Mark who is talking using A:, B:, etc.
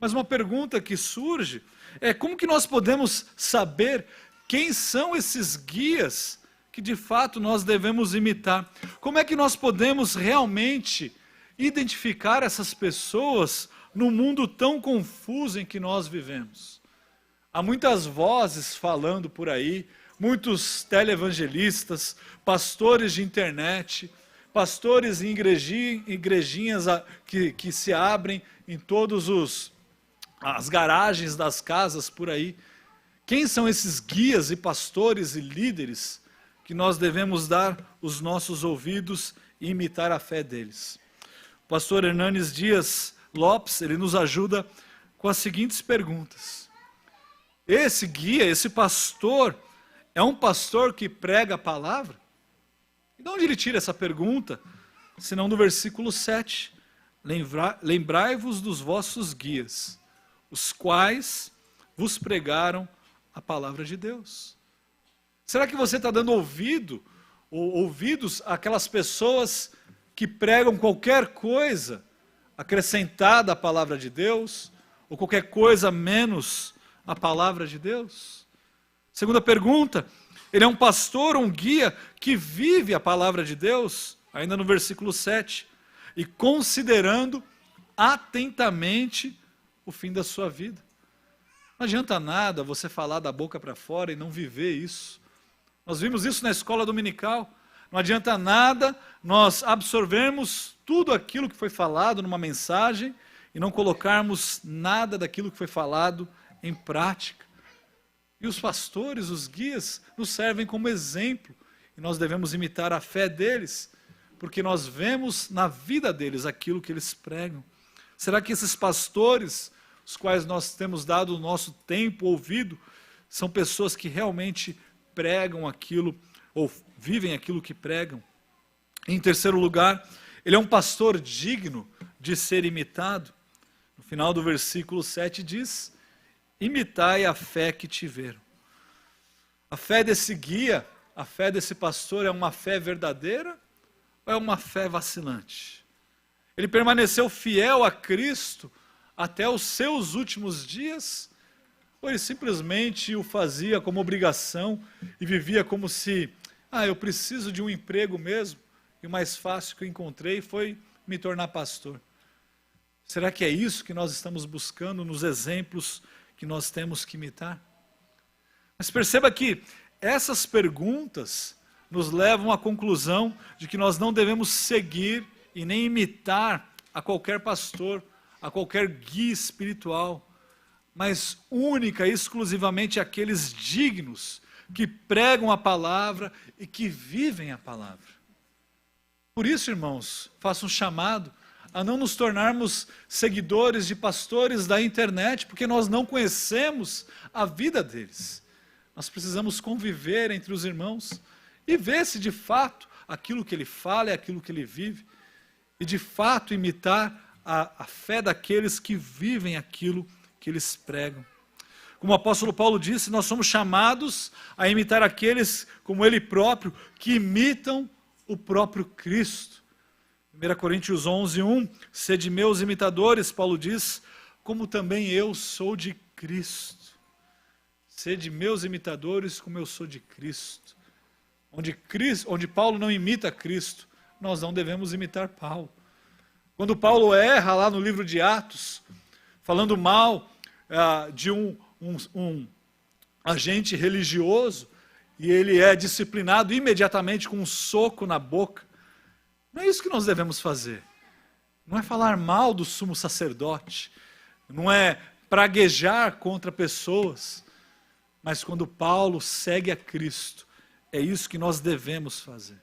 A: Mas uma pergunta que surge é como que nós podemos saber quem são esses guias que de fato nós devemos imitar? Como é que nós podemos realmente identificar essas pessoas no mundo tão confuso em que nós vivemos? Há muitas vozes falando por aí, muitos televangelistas, pastores de internet, pastores em igrejinhas que se abrem em todos as garagens das casas por aí. Quem são esses guias e pastores e líderes que nós devemos dar os nossos ouvidos e imitar a fé deles? O pastor Hernanes Dias Lopes, ele nos ajuda com as seguintes perguntas. Esse guia, esse pastor, é um pastor que prega a palavra? E de onde ele tira essa pergunta? Senão do versículo 7. Lembrai-vos dos vossos guias, os quais vos pregaram a palavra de Deus. Será que você está dando ouvidos àquelas pessoas que pregam qualquer coisa acrescentada à palavra de Deus, ou qualquer coisa menos a palavra de Deus? Segunda pergunta, ele é um pastor, um guia que vive a palavra de Deus, ainda no versículo 7, e considerando atentamente o fim da sua vida. Não adianta nada você falar da boca para fora e não viver isso. Nós vimos isso na escola dominical. Não adianta nada nós absorvermos tudo aquilo que foi falado numa mensagem e não colocarmos nada daquilo que foi falado em prática. E os pastores, os guias, nos servem como exemplo. E nós devemos imitar a fé deles, porque nós vemos na vida deles aquilo que eles pregam. Será que esses pastores, os quais nós temos dado o nosso tempo, ouvido, são pessoas que realmente pregam aquilo, ou vivem aquilo que pregam? Em terceiro lugar, ele é um pastor digno de ser imitado. No final do versículo 7 diz: imitai a fé que tiveram. A fé desse guia, a fé desse pastor é uma fé verdadeira ou é uma fé vacilante? Ele permaneceu fiel a Cristo até os seus últimos dias? Ou ele simplesmente o fazia como obrigação e vivia como se, eu preciso de um emprego mesmo, e o mais fácil que eu encontrei foi me tornar pastor? Será que é isso que nós estamos buscando nos exemplos que nós temos que imitar? Mas perceba que essas perguntas nos levam à conclusão de que nós não devemos seguir e nem imitar a qualquer pastor, a qualquer guia espiritual, mas única e exclusivamente aqueles dignos que pregam a palavra e que vivem a palavra. Por isso, irmãos, faço um chamado a não nos tornarmos seguidores de pastores da internet, porque nós não conhecemos a vida deles. Nós precisamos conviver entre os irmãos e ver se de fato aquilo que ele fala é aquilo que ele vive, e de fato imitar a fé daqueles que vivem aquilo que eles pregam. Como o apóstolo Paulo disse, nós somos chamados a imitar aqueles, como ele próprio, que imitam o próprio Cristo. 1 Coríntios 11:1, sede meus imitadores, Paulo diz, como também eu sou de Cristo. Sede meus imitadores, como eu sou de Cristo. Onde Paulo não imita Cristo, nós não devemos imitar Paulo. Quando Paulo erra lá no livro de Atos, falando mal de um agente religioso, e ele é disciplinado imediatamente com um soco na boca, não é isso que nós devemos fazer. Não é falar mal do sumo sacerdote, não é praguejar contra pessoas, mas quando Paulo segue a Cristo, é isso que nós devemos fazer.